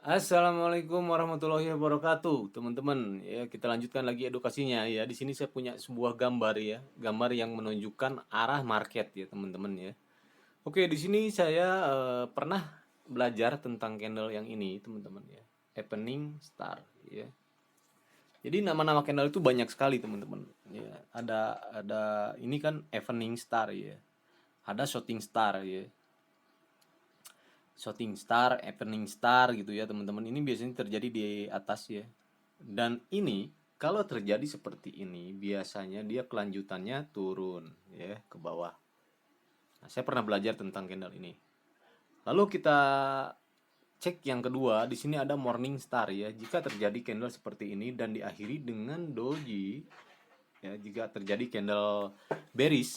Assalamualaikum warahmatullahi wabarakatuh, teman-teman. Ya, kita lanjutkan lagi edukasinya ya. Di sini saya punya sebuah gambar ya, gambar yang menunjukkan arah market ya, teman-teman ya. Oke, di sini saya pernah belajar tentang candle yang ini, teman-teman ya. Evening Star ya. Jadi nama-nama candle itu banyak sekali, teman-teman. Ya, ada ini kan Evening Star ya. Ada Shooting Star ya. Shooting star, evening star gitu ya teman-teman. Ini biasanya terjadi di atas ya. Dan ini kalau terjadi seperti ini biasanya dia kelanjutannya turun ya ke bawah. Nah, saya pernah belajar tentang candle ini. Lalu kita cek yang kedua, di sini ada morning star ya. Jika terjadi candle seperti ini dan diakhiri dengan doji ya, jika terjadi candle bearish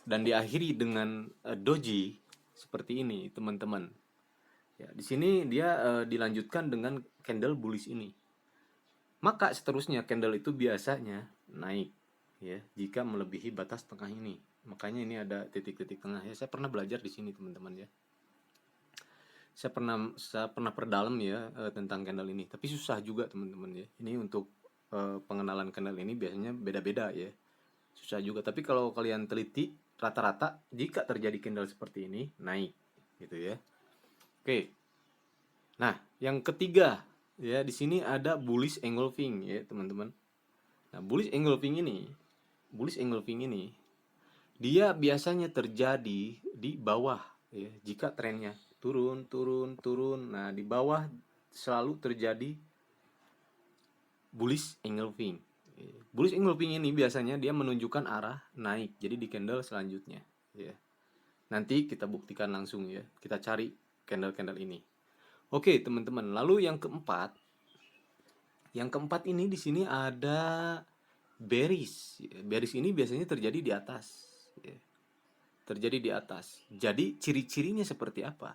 dan diakhiri dengan doji seperti ini, teman-teman. Ya, di sini dia dilanjutkan dengan candle bullish ini. Maka seterusnya candle itu biasanya naik ya jika melebihi batas tengah ini. Makanya ini ada titik-titik tengah ya. Saya pernah belajar di sini teman-teman ya. Saya pernah perdalam ya tentang candle ini. Tapi susah juga teman-teman ya. Ini untuk pengenalan candle ini biasanya beda-beda ya. Susah juga. Tapi kalau kalian teliti rata-rata jika terjadi candle seperti ini naik gitu ya. Oke. Nah, yang ketiga ya di sini ada bullish engulfing ya, teman-teman. Nah, bullish engulfing ini dia biasanya terjadi di bawah ya, jika trennya turun, turun, turun. Nah, di bawah selalu terjadi bullish engulfing. Bullish engulfing ini biasanya dia menunjukkan arah naik. Jadi di candle selanjutnya ya. Nanti kita buktikan langsung ya. Kita cari candle-candle ini. Oke, teman-teman. Lalu yang keempat ini di sini ada bearish. Bearish ini biasanya terjadi di atas. Ya. Terjadi di atas. Jadi ciri-cirinya seperti apa?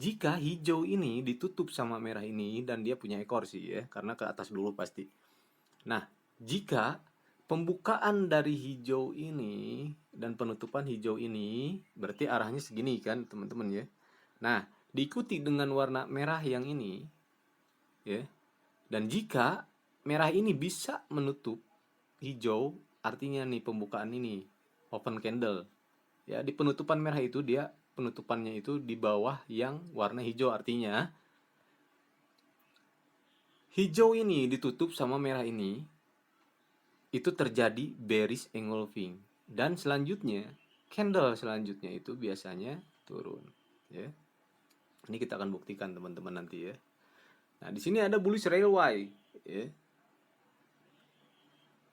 Jika hijau ini ditutup sama merah ini dan dia punya ekor sih ya, karena ke atas dulu pasti. Nah, jika pembukaan dari hijau ini dan penutupan hijau ini berarti arahnya segini kan, teman-teman ya. Nah, diikuti dengan warna merah yang ini ya. Dan jika merah ini bisa menutup hijau, artinya nih pembukaan ini open candle. Ya, di penutupan merah itu dia penutupannya itu di bawah yang warna hijau, artinya hijau ini ditutup sama merah ini itu terjadi bearish engulfing dan selanjutnya candle selanjutnya itu biasanya turun ya. Ini kita akan buktikan teman-teman nanti ya. Nah, di sini ada bullish railway ya.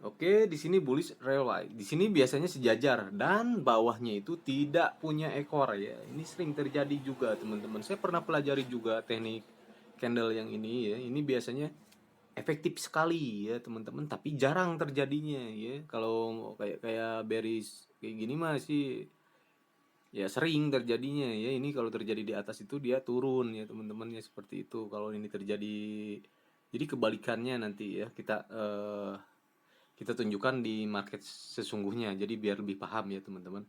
Oke, di sini bullish railway. Di sini biasanya sejajar dan bawahnya itu tidak punya ekor ya. Ini sering terjadi juga, teman-teman. Saya pernah pelajari juga teknik candle yang ini ya. Ini biasanya efektif sekali ya, teman-teman, tapi jarang terjadinya ya. Kalau kayak kayak bearish kayak gini mah sih ya sering terjadinya ya. Ini kalau terjadi di atas itu dia turun ya, teman-teman ya, seperti itu. Kalau ini terjadi jadi kebalikannya nanti ya. Kita tunjukkan di market sesungguhnya jadi biar lebih paham ya teman-teman.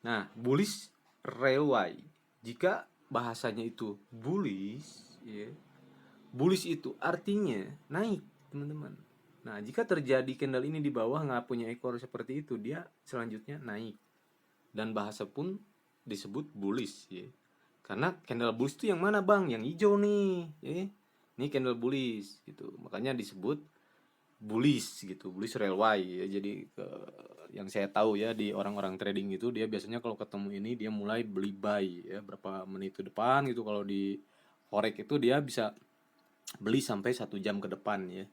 Nah, bullish railway, jika bahasanya itu bullish ya, bullish itu artinya naik teman-teman. Nah, jika terjadi candle ini di bawah nggak punya ekor seperti itu, dia selanjutnya naik dan bahasa pun disebut bullish ya. Karena candle bullish itu yang mana bang? Yang hijau nih ya. Ini candle bullish gitu, makanya disebut bullish gitu, bullish railway ya. Jadi yang saya tahu ya di orang-orang trading itu dia biasanya kalau ketemu ini dia mulai beli buy ya berapa menit ke depan gitu. Kalau di forex itu dia bisa beli sampai 1 jam ke depan ya.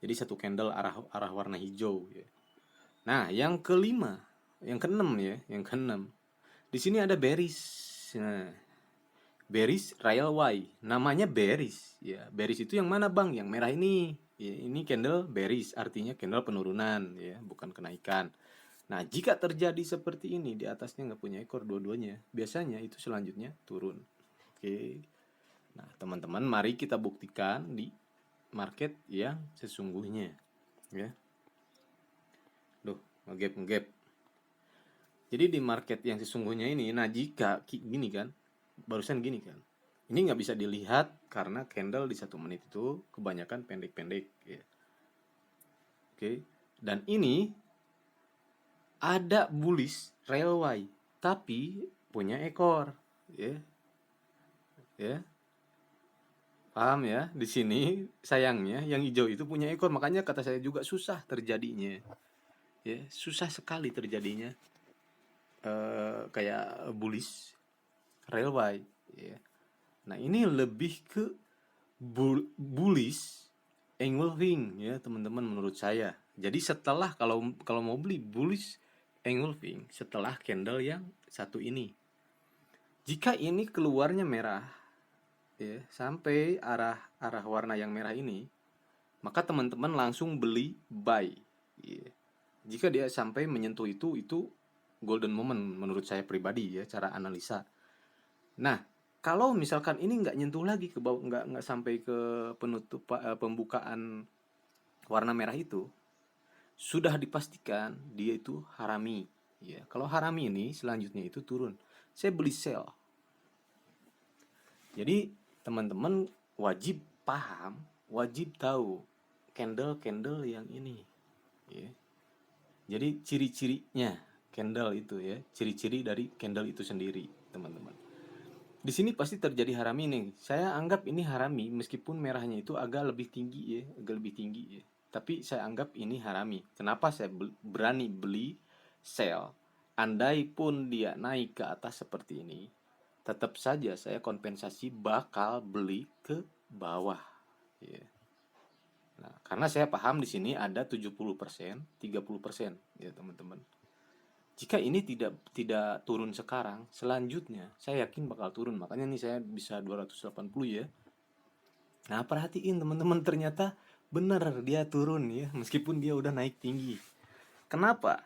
Jadi satu candle arah arah warna hijau ya. Nah, yang keenam ya, yang keenam. Di sini ada bearish. Nah, bearish railway. Namanya bearish ya. Bearish itu yang mana, Bang? Yang merah ini. Ya, ini candle bearish, artinya candle penurunan ya, bukan kenaikan. Nah, jika terjadi seperti ini di atasnya nggak punya ekor dua-duanya, biasanya itu selanjutnya turun. Oke. Nah, teman-teman, mari kita buktikan di market yang sesungguhnya ya. Duh, ngegap. Jadi di market yang sesungguhnya ini, nah jika gini kan, barusan gini kan. Ini nggak bisa dilihat karena candle di 1 menit itu kebanyakan pendek-pendek ya. Oke. Dan ini ada bullish railway tapi punya ekor ya. Ya. Paham ya? Di sini sayangnya yang hijau itu punya ekor, makanya kata saya juga susah terjadinya. Ya, susah sekali terjadinya kayak bullish railway ya. Nah, ini lebih ke bullish engulfing ya, teman-teman, menurut saya. Jadi setelah kalau kalau mau beli bullish engulfing setelah candle yang satu ini. Jika ini keluarnya merah ya, sampai arah warna yang merah ini, maka teman-teman langsung beli buy ya. Jika dia sampai menyentuh itu golden moment menurut saya pribadi ya, cara analisa. Nah, kalau misalkan ini nggak nyentuh lagi ke bawah, nggak sampai ke pembukaan warna merah itu, sudah dipastikan dia itu harami ya. Kalau harami ini selanjutnya itu turun, saya beli sell. Jadi teman-teman wajib paham, wajib tahu candle yang ini ya. Jadi ciri-cirinya candle itu ya, ciri-ciri dari candle itu sendiri, teman-teman. Di sini pasti terjadi harami nih. Saya anggap ini harami meskipun merahnya itu agak lebih tinggi ya, agak lebih tinggi ya. Tapi saya anggap ini harami. Kenapa saya berani beli sell? Andai pun dia naik ke atas seperti ini, tetap saja saya kompensasi bakal beli ke bawah. Ya. Nah, karena saya paham di sini ada 70%, 30% ya, teman-teman. Jika ini tidak turun sekarang, selanjutnya saya yakin bakal turun. Makanya nih saya bisa 280 ya. Nah, perhatiin teman-teman, ternyata benar dia turun ya, meskipun dia udah naik tinggi. Kenapa?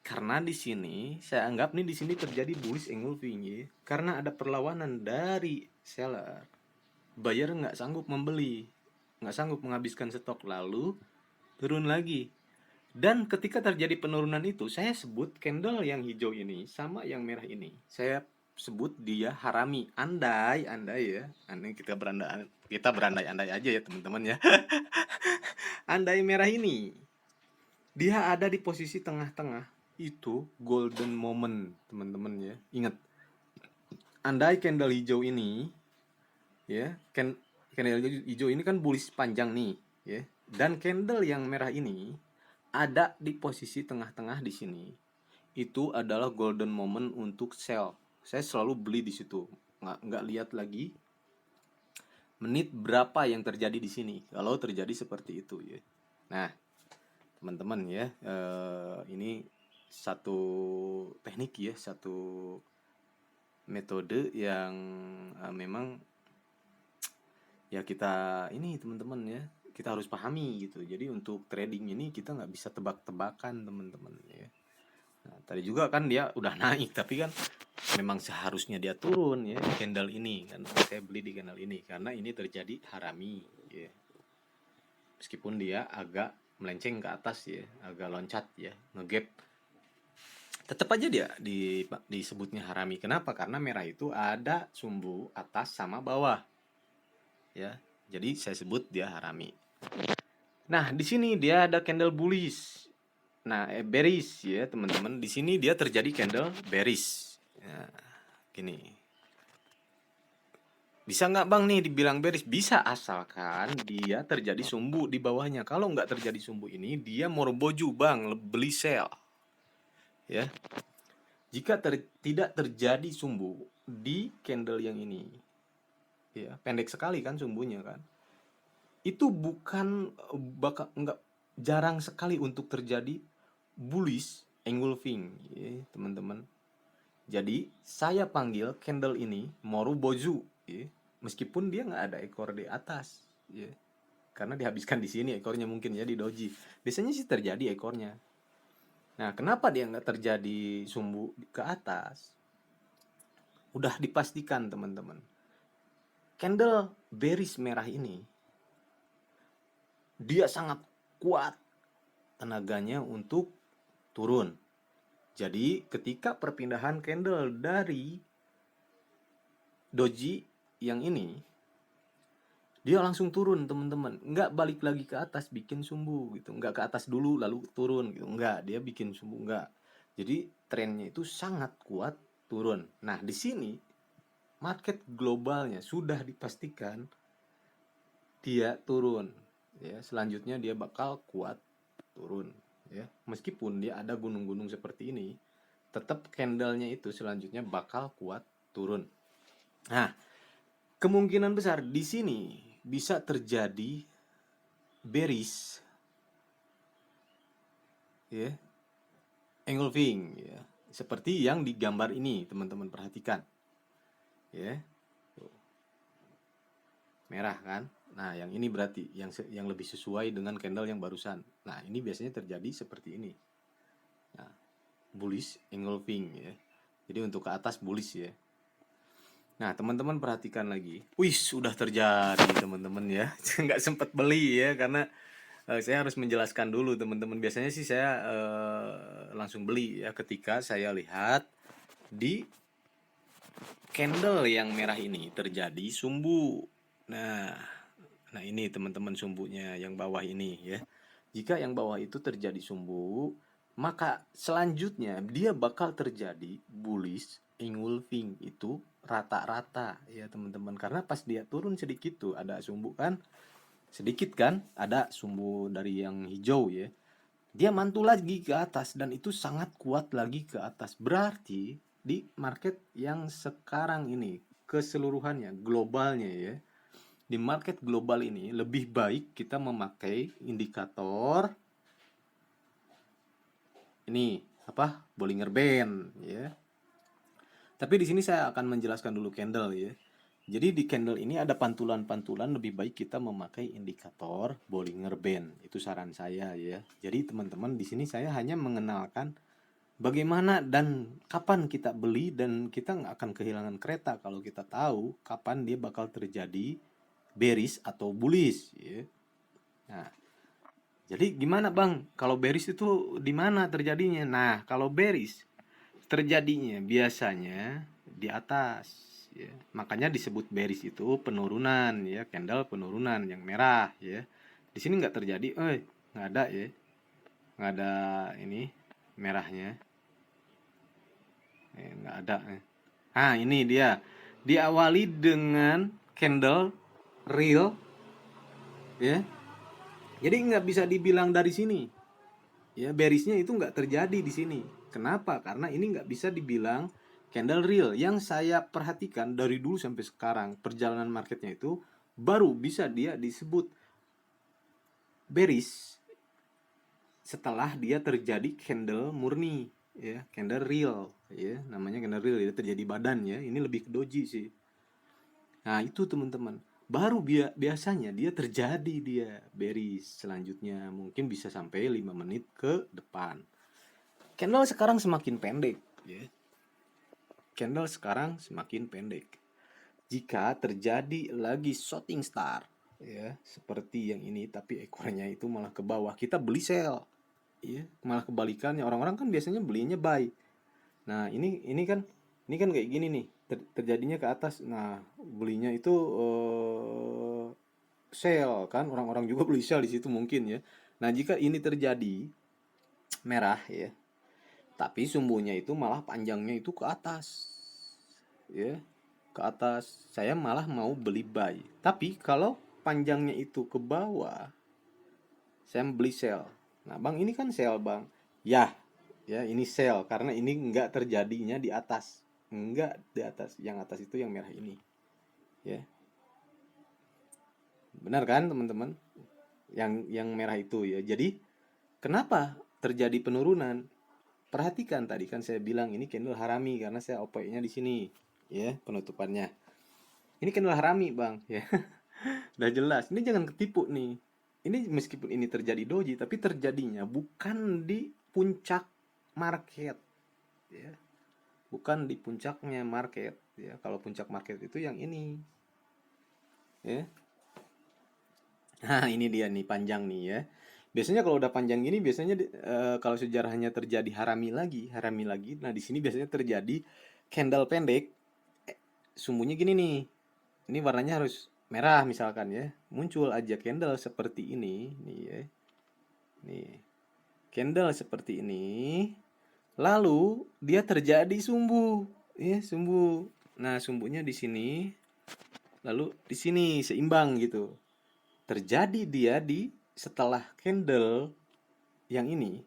Karena di sini saya anggap nih di sini terjadi bullish engulfing ya. Karena ada perlawanan dari seller. Buyer nggak sanggup membeli, nggak sanggup menghabiskan stok, lalu turun lagi. Dan ketika terjadi penurunan itu, saya sebut candle yang hijau ini sama yang merah ini, saya sebut dia harami. Andai ya, andai kita berandai-andai aja ya, teman-teman ya. Andai merah ini dia ada di posisi tengah-tengah, itu golden moment, teman-teman ya. Ingat, andai candle hijau ini ya, candle hijau ini kan bullish panjang nih ya, dan candle yang merah ini ada di posisi tengah-tengah di sini, itu adalah golden moment untuk sell. Saya selalu beli di situ, nggak lihat lagi menit berapa yang terjadi di sini kalau terjadi seperti itu ya. Nah, teman-teman ya, ini satu teknik ya, satu metode yang memang ya kita ini, teman-teman ya, kita harus pahami gitu. Jadi untuk trading ini kita nggak bisa tebak-tebakan, teman-teman ya. Nah, tadi juga kan dia udah naik, tapi kan memang seharusnya dia turun ya, candle ini kan. Saya beli di candle ini karena ini terjadi harami ya. Meskipun dia agak melenceng ke atas ya, agak loncat ya, ngegap, tetap aja dia disebutnya harami. Kenapa? Karena merah itu ada sumbu atas sama bawah ya. Jadi saya sebut dia harami. Nah, di sini dia ada candle bullish. Nah, bearish ya, teman-teman. Di sini dia terjadi candle bearish. Ya, gini. Bisa nggak bang nih dibilang bearish? Bisa, asalkan dia terjadi sumbu di bawahnya. Kalau nggak terjadi sumbu ini, dia moroboju bang, beli sell. Ya. Jika tidak terjadi sumbu di candle yang ini, ya pendek sekali kan sumbunya kan, itu bukan nggak, jarang sekali untuk terjadi bullish engulfing ya, teman-teman. Jadi saya panggil candle ini Morubozu ya, meskipun dia nggak ada ekor di atas ya, karena dihabiskan di sini ekornya mungkin ya, di doji. Biasanya sih terjadi ekornya. Nah, kenapa dia nggak terjadi sumbu ke atas? Udah dipastikan, teman-teman. Candle bearish merah ini dia sangat kuat tenaganya untuk turun. Jadi ketika perpindahan candle dari doji yang ini dia langsung turun teman-teman, nggak balik lagi ke atas bikin sumbu gitu, nggak ke atas dulu lalu turun gitu, nggak, dia bikin sumbu, nggak. Jadi trennya itu sangat kuat turun. Nah di sini market globalnya sudah dipastikan dia turun ya, selanjutnya dia bakal kuat turun ya, meskipun dia ada gunung-gunung seperti ini, tetap candlenya itu selanjutnya bakal kuat turun. Nah kemungkinan besar di sini bisa terjadi bearish ya, engulfing ya, seperti yang digambar ini teman-teman perhatikan ya, merah kan. Nah yang ini berarti yang lebih sesuai dengan candle yang barusan. Nah ini biasanya terjadi seperti ini. Nah, bullish engulfing ya, jadi untuk ke atas bullish ya. Nah teman-teman perhatikan lagi, wih sudah terjadi teman-teman ya. Nggak sempat beli ya, karena saya harus menjelaskan dulu teman-teman. Biasanya sih saya langsung beli ya ketika saya lihat di candle yang merah ini terjadi sumbu. Nah, nah ini teman-teman sumbunya yang bawah ini ya. Jika yang bawah itu terjadi sumbu, maka selanjutnya dia bakal terjadi bullish engulfing, itu rata-rata ya teman-teman. Karena pas dia turun sedikit tuh ada sumbu kan, sedikit kan, ada sumbu dari yang hijau ya. Dia mantul lagi ke atas dan itu sangat kuat lagi ke atas. Berarti di market yang sekarang ini keseluruhannya, globalnya ya, di market global ini lebih baik kita memakai indikator ini apa, Bollinger Band ya. Tapi di sini saya akan menjelaskan dulu candle ya. Jadi di candle ini ada pantulan-pantulan, lebih baik kita memakai indikator Bollinger Band. Itu saran saya ya. Jadi teman-teman di sini saya hanya mengenalkan bagaimana dan kapan kita beli, dan kita nggak akan kehilangan kereta kalau kita tahu kapan dia bakal terjadi bearish atau bullish ya. Nah, jadi gimana Bang? Kalau bearish itu di mana terjadinya? Nah, kalau bearish terjadinya biasanya di atas ya. Makanya disebut bearish itu penurunan ya, candle penurunan yang merah ya. Di sini nggak terjadi, nggak ada ya, nggak ada ini merahnya, nggak ada. Ah ini dia, diawali dengan candle real ya. Jadi nggak bisa dibilang dari sini ya, bearishnya itu nggak terjadi di sini. Kenapa? Karena ini nggak bisa dibilang candle real. Yang saya perhatikan dari dulu sampai sekarang perjalanan marketnya itu baru bisa dia disebut bearish setelah dia terjadi candle murni ya, candle real ya, namanya candle real ya, terjadi badan ya. Ini lebih ke doji sih. Nah itu teman-teman, baru biasanya dia terjadi dia bearish selanjutnya, mungkin bisa sampai 5 menit ke depan. Candle sekarang semakin pendek ya. Candle sekarang semakin pendek. Jika terjadi lagi shooting star ya, seperti yang ini tapi ekornya itu malah ke bawah, kita beli sell ya. Malah kebalikannya, orang-orang kan biasanya belinya buy. Nah, ini kan kayak gini nih, terjadinya ke atas. Nah, belinya itu sell kan, orang-orang juga beli sell di situ mungkin ya. Nah, jika ini terjadi merah ya, tapi sumbunya itu malah panjangnya itu ke atas ya, ke atas, saya malah mau beli buy. Tapi kalau panjangnya itu ke bawah, saya beli sell. Nah bang, ini kan sell bang, ya ya ini sell karena ini enggak terjadinya di atas, enggak di atas, yang atas itu yang merah ini ya, benar kan teman-teman, yang merah itu ya. Jadi kenapa terjadi penurunan? Perhatikan tadi kan saya bilang ini candle harami karena saya OP-nya di sini ya, penutupannya. Ini candle harami bang ya. Udah jelas, ini jangan ketipu nih. Ini meskipun ini terjadi doji, tapi terjadinya bukan di puncak market ya. Bukan di puncaknya market ya. Kalau puncak market itu yang ini ya. Nah, ini dia nih panjang nih ya. Biasanya kalau udah panjang gini biasanya kalau sejarahnya terjadi harami lagi, harami lagi. Nah, di sini biasanya terjadi candle pendek, sumbunya gini nih. ini warnanya harus merah misalkan ya. Muncul aja candle seperti ini nih ya. Nih, candle seperti ini. Lalu dia terjadi sumbu, ya, sumbu. Nah, sumbunya di sini, lalu di sini seimbang gitu. Terjadi dia di setelah candle yang ini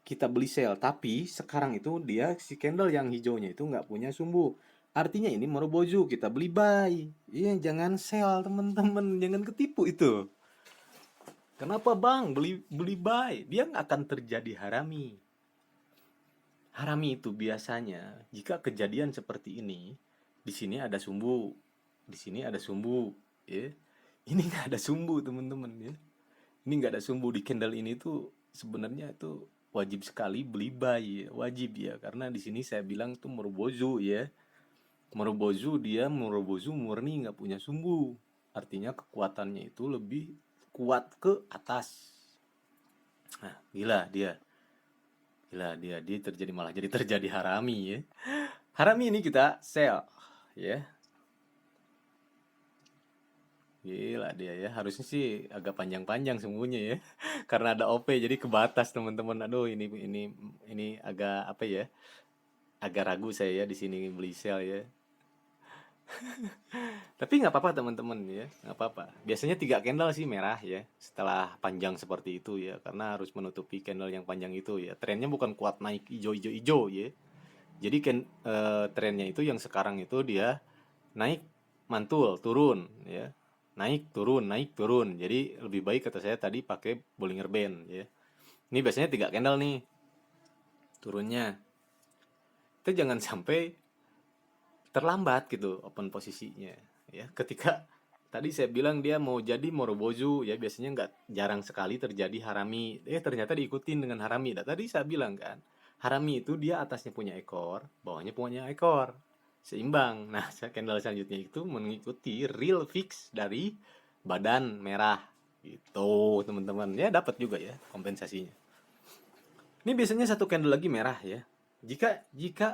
kita beli sell, tapi sekarang itu dia si candle yang hijaunya itu nggak punya sumbu. Artinya ini meroboju, kita beli buy. Iya, jangan sell teman-teman, jangan ketipu itu. Kenapa bang beli beli buy? Dia nggak akan terjadi harami. Harami itu biasanya jika kejadian seperti ini, di sini ada sumbu, di sini ada sumbu, ya. Ini nggak ada sumbu teman-teman ya. Ini nggak ada sumbu di candle ini tuh sebenarnya itu wajib sekali beli buy, ya. Wajib ya, karena di sini saya bilang tuh merubozu ya. Merubozu dia merubozu murni nggak punya sumbu. Artinya kekuatannya itu lebih kuat ke atas. Nah, gila dia. Gila dia terjadi malah jadi terjadi harami ya. Harami ini kita sell ya. Gila dia ya. Harusnya sih agak panjang-panjang sembunyinya ya. Karena ada OP jadi kebatas teman-teman. Aduh ini agak apa ya? Agak ragu saya ya di sini beli sell ya. Tapi nggak apa-apa teman-teman ya, nggak apa-apa. Biasanya 3 candle sih merah ya, setelah panjang seperti itu ya, karena harus menutupi candle yang panjang itu ya. Trennya bukan kuat naik hijau-hijau ya. Jadi trennya itu yang sekarang itu dia naik mantul turun ya, naik turun. Jadi lebih baik kata saya tadi pakai Bollinger Band ya. Ini biasanya 3 candle nih turunnya. Kita jangan sampai terlambat gitu open posisinya ya. Ketika tadi saya bilang dia mau jadi morobozu ya, biasanya nggak, jarang sekali terjadi harami, ternyata diikutin dengan harami. Nah, tadi saya bilang kan harami itu dia atasnya punya ekor, bawahnya punya ekor, seimbang. Nah, candle selanjutnya itu mengikuti real fix dari badan merah gitu teman-teman ya, dapat juga ya kompensasinya. Ini biasanya satu candle lagi merah ya, jika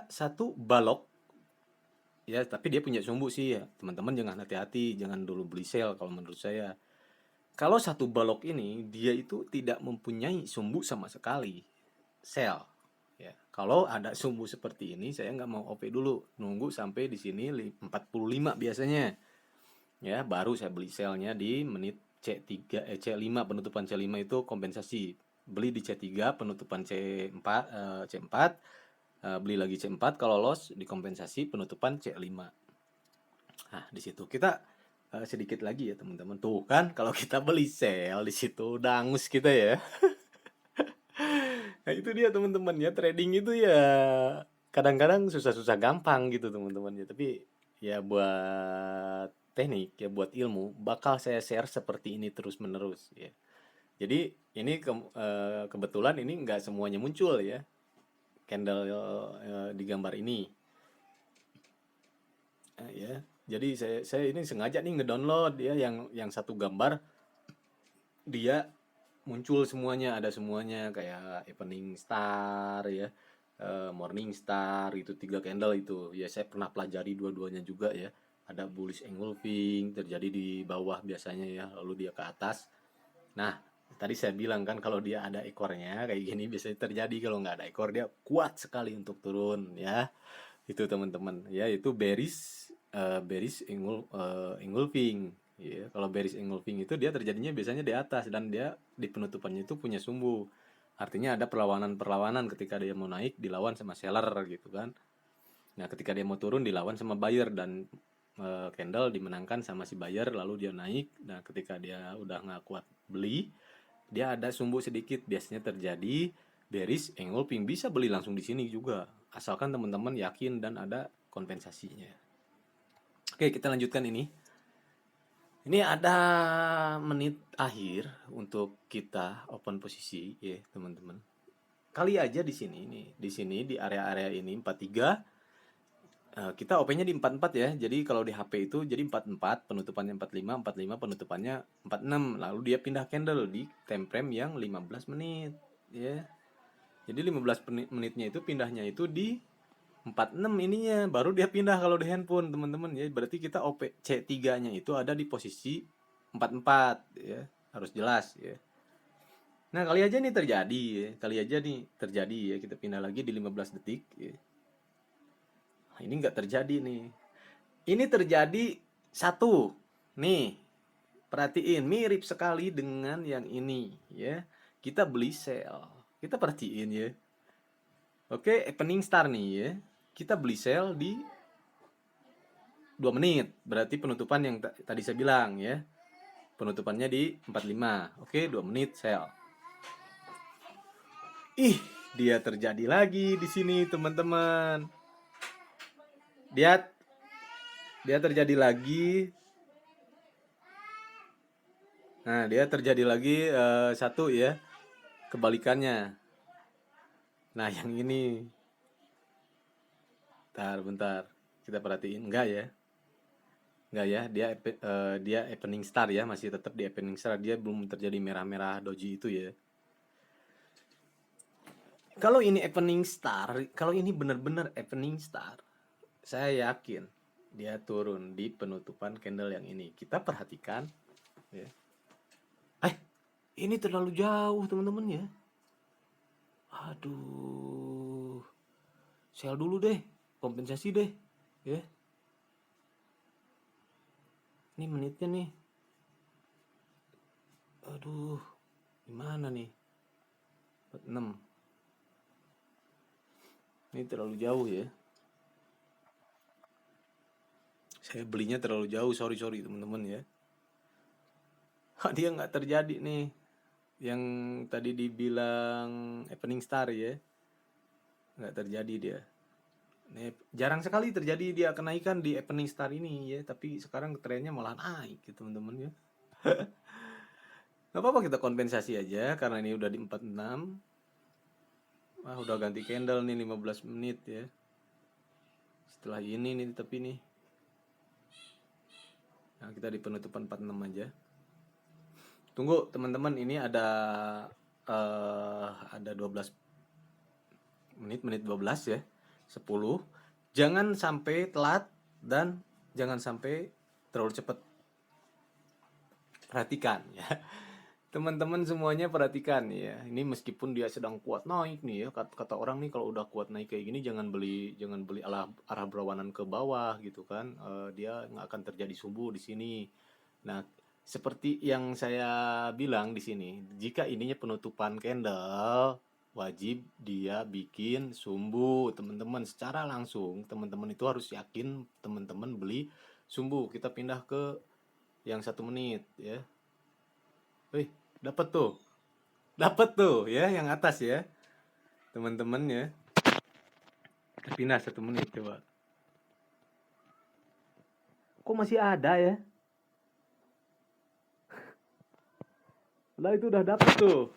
satu balok ya, tapi dia punya sumbu sih ya. Teman-teman jangan hati-hati, jangan dulu beli sell kalau menurut saya. Kalau satu balok ini dia itu tidak mempunyai sumbu sama sekali, sell. Ya, kalau ada sumbu seperti ini saya nggak mau OP dulu, nunggu sampai di sini 45 biasanya. Ya, baru saya beli sellnya di menit C3 C5, penutupan C5 itu kompensasi. Beli di C3 penutupan C4 C4, beli lagi C4 kalau loss dikompensasi penutupan C5. Nah, di situ kita sedikit lagi ya teman-teman. Tuh kan kalau kita beli sell di situ udah angus kita ya. Nah, itu dia teman-teman ya, trading itu ya kadang-kadang susah-susah gampang gitu teman-teman ya. Tapi ya buat teknik ya, buat ilmu bakal saya share seperti ini terus-menerus ya. Jadi ini kebetulan ini nggak semuanya muncul ya candle di gambar ini. Ya. Jadi saya ini sengaja nih ngedownload ya yang satu gambar dia muncul semuanya, ada semuanya kayak Evening Star ya, Morning Star, itu 3 candle itu. Ya saya pernah pelajari dua-duanya juga ya. Ada bullish engulfing terjadi di bawah biasanya ya, lalu dia ke atas. Nah, tadi saya bilang kan kalau dia ada ekornya kayak gini biasanya terjadi, kalau nggak ada ekor dia kuat sekali untuk turun ya. Itu teman-teman ya, itu bearish engulfing ya. Kalau bearish engulfing itu dia terjadinya biasanya di atas dan dia di penutupannya itu punya sumbu. Artinya ada perlawanan-perlawanan, ketika dia mau naik dilawan sama seller gitu kan. Nah, ketika dia mau turun dilawan sama buyer dan candle dimenangkan sama si buyer lalu dia naik. Nah, ketika dia udah nggak kuat beli, dia ada sumbu sedikit, biasanya terjadi bearish engulfing. Bisa beli langsung di sini juga asalkan teman-teman yakin dan ada kompensasinya. Oke, kita lanjutkan ini. Ini ada menit akhir untuk kita open posisi ya, teman-teman. Kali aja di sini nih, di area-area ini 43, kita OP-nya di 44 ya. Jadi kalau di HP itu jadi 44, penutupannya 45, 45 penutupannya 46. Lalu dia pindah candle di time frame yang 15 menit ya. Jadi 15 menitnya itu pindahnya itu di 46 ininya, baru dia pindah kalau di handphone teman-teman ya. Berarti kita OP C3-nya itu ada di posisi 44 ya, harus jelas ya. Nah, kali aja nih terjadi ya, kali aja nih terjadi ya, kita pindah lagi di 15 detik ya. Nah, ini nggak terjadi nih. Ini terjadi satu. Nih, perhatiin mirip sekali dengan yang ini ya. Kita beli sell. Kita perhatiin ya. Oke, opening star nih ya. Kita beli sell di 2 menit. Berarti penutupan yang tadi saya bilang ya. Penutupannya di 45. Oke, 2 menit sell. Ih, dia terjadi lagi di sini, teman-teman. Dia terjadi lagi. Nah, dia terjadi lagi satu ya. Kebalikannya. Nah, yang ini. Bentar. Kita perhatiin enggak ya? Enggak ya, dia opening star ya, masih tetap di opening star, dia belum terjadi merah-merah doji itu ya. Kalau ini opening star, kalau ini benar-benar opening star, saya yakin dia turun di penutupan candle yang ini. Kita perhatikan ya. Ini terlalu jauh teman-teman ya. Aduh. Sell dulu deh, kompensasi deh ya. Ini menitnya nih. Aduh. Gimana nih? 46. Ini terlalu jauh ya. Saya belinya terlalu jauh, sorry teman-teman ya. Dia nggak terjadi nih. Yang tadi dibilang opening star ya. Nggak terjadi dia. Nih, jarang sekali terjadi dia kenaikan di opening star ini ya. Tapi sekarang trennya malah naik gitu teman-teman ya. Gak apa-apa, kita kompensasi aja karena ini udah di 46. Wah, udah ganti candle nih 15 menit ya. Setelah ini nih tapi nih. Nah, kita di penutupan 46 aja. Tunggu teman-teman, ini ada 12 menit 12 ya. 10. Jangan sampai telat dan jangan sampai terlalu cepat. Perhatikan ya. Teman-teman semuanya perhatikan ya. Ini meskipun dia sedang kuat naik nih ya. Kata orang nih kalau udah kuat naik kayak gini jangan beli arah berlawanan ke bawah gitu kan. Dia nggak akan terjadi subuh di sini. Nah, seperti yang saya bilang di sini, jika ininya penutupan candle, wajib dia bikin sumbu, teman-teman, secara langsung. Teman-teman itu harus yakin teman-teman beli sumbu. Kita pindah ke yang 1 menit ya. Wih, dapat tuh ya, yang atas ya, teman-teman ya. Kita pindah 1 menit coba. Kok masih ada ya? Lah itu udah dapet tuh.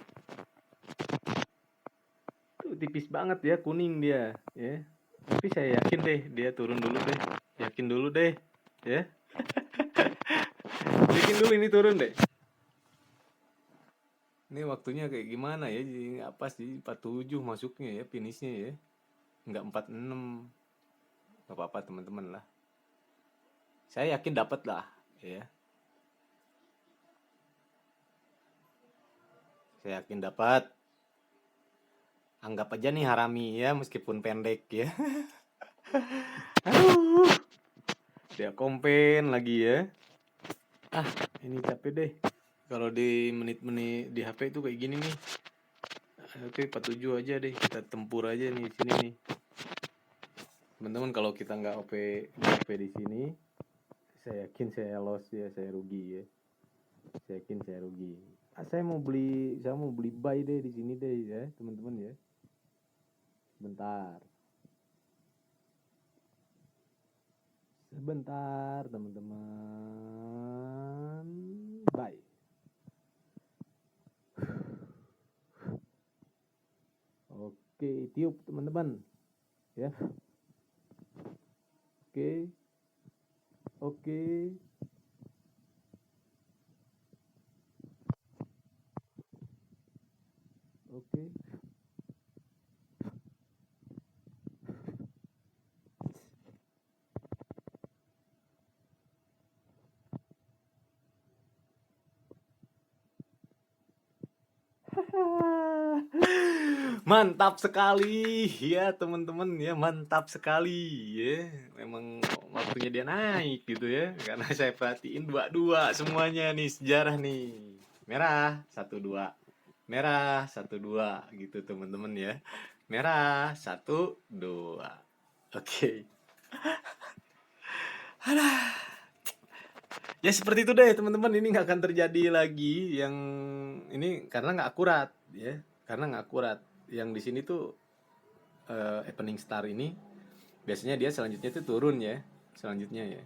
Tuh tipis banget ya, kuning dia ya. Tapi saya yakin deh dia turun dulu deh. Yakin dulu deh ya. Yakin dulu ini turun deh. Ini waktunya kayak gimana ya? Jadi nggak pas di 47 masuknya ya, finishnya ya. Nggak 46. Nggak apa-apa teman-teman lah. Saya yakin dapat lah ya. Saya yakin dapat. Anggap aja nih harami ya, meskipun pendek ya. Aduh. Dia kompen lagi ya. Ini capek deh. Kalau di menit-menit di HP itu kayak gini nih. Oke, 47 aja deh. Kita tempur aja nih di sini nih. Teman-teman, kalau kita nggak OP di sini, saya yakin saya loss ya, saya rugi ya. Saya yakin saya rugi. Saya mau beli buy deh di sini deh ya, teman-teman ya. Sebentar teman-teman. Bye. Oke, tiup teman-teman ya. Oke. Mantap sekali ya teman-teman ya, mantap sekali ya. Memang waktunya dia naik gitu ya, karena saya perhatiin dua-dua semuanya nih, sejarah nih. Merah 1-2, merah 1-2 gitu teman-teman ya. Merah 1-2. Oke. Ya seperti itu deh teman-teman, ini nggak akan terjadi lagi yang ini karena nggak akurat ya, karena nggak akurat. Yang di sini tuh Evening Star ini biasanya dia selanjutnya itu turun ya, selanjutnya ya,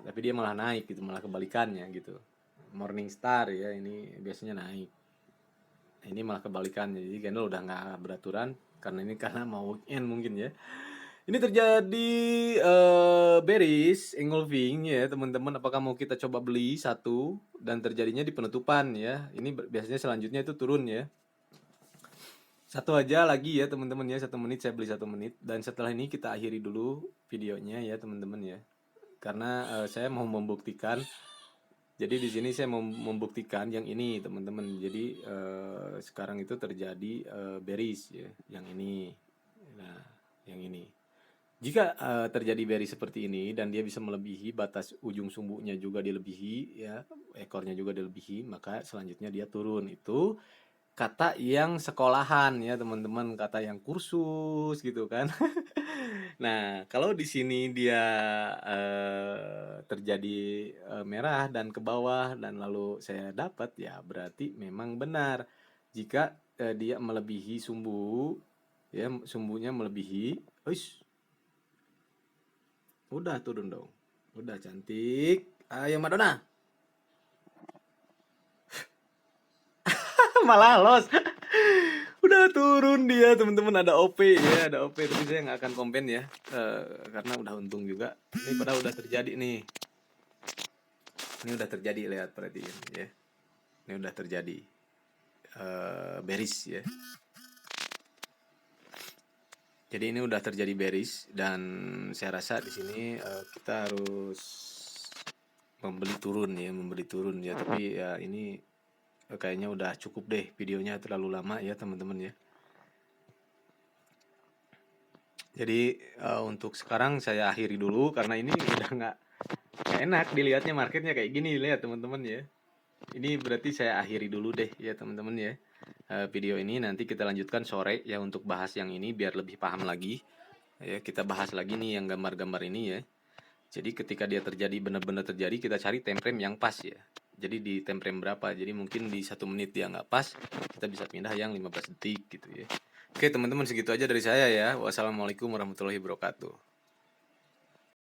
tapi dia malah naik gitu, malah kebalikannya gitu. Morning Star ya ini biasanya naik, ini malah kebalikannya. Jadi candle udah nggak beraturan karena ini karena mau weekend mungkin ya. Ini terjadi bearish engulfing ya teman-teman. Apakah mau kita coba beli satu dan terjadinya di penutupan ya. Ini biasanya selanjutnya itu turun ya. Satu aja lagi ya teman-teman ya, 1 menit saya beli 1 menit, dan setelah ini kita akhiri dulu videonya ya teman-teman ya. Karena saya mau membuktikan. Jadi di sini saya mau membuktikan yang ini teman-teman. Jadi sekarang itu terjadi bearish ya, yang ini. Nah, yang ini. Jika terjadi bearish seperti ini dan dia bisa melebihi batas ujung sumbunya juga dilebihi ya, ekornya juga dilebihi, maka selanjutnya dia turun. Itu kata yang sekolahan ya teman-teman, kata yang kursus gitu kan. Nah, kalau di sini dia terjadi merah dan ke bawah dan lalu saya dapat, ya berarti memang benar. Jika dia melebihi sumbu ya, sumbunya melebihi, uish, udah turun dong. Udah cantik. Ayo Madonna. Malah los. Udah turun dia teman-teman, ada OP ya, ada OP, tapi saya nggak akan komplain ya, karena udah untung juga. Ini padahal udah terjadi nih. Ini udah terjadi, lihat perhatiin ya. Ini udah terjadi bearish ya. Jadi ini udah terjadi bearish dan saya rasa di sini kita harus membeli turun ya, tapi ya ini kayaknya udah cukup deh, videonya terlalu lama ya teman-teman ya. Jadi untuk sekarang saya akhiri dulu karena ini udah nggak enak dilihatnya, marketnya kayak gini, lihat teman-teman ya. Ini berarti saya akhiri dulu deh ya teman-teman ya. Video ini nanti kita lanjutkan sore ya untuk bahas yang ini biar lebih paham lagi. Ya, kita bahas lagi nih yang gambar-gambar ini ya. Jadi ketika dia terjadi, benar-benar terjadi, kita cari time frame yang pas ya. Jadi di time frame berapa? Jadi mungkin di 1 menit dia nggak pas, kita bisa pindah yang 15 detik gitu ya. Oke teman-teman, segitu aja dari saya ya. Wassalamualaikum warahmatullahi wabarakatuh.